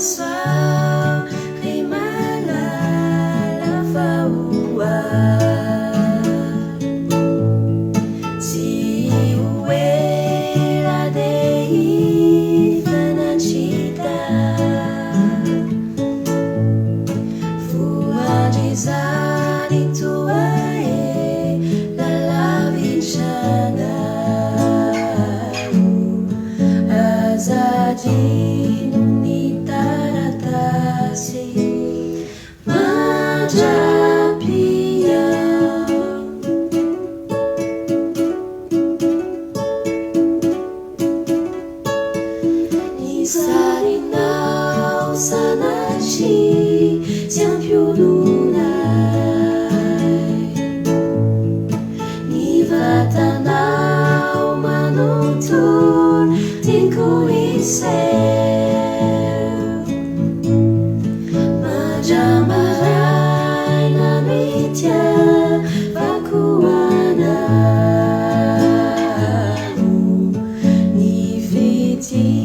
sao khi mãi là phao si uera dei fanacita fua disani tua la vicina azadi nuni taratasi majapia Sarinau sanachi siang più lunai Ni vatanau manutur tinkuiseu Majamarai na mitya vakuanau Ni viti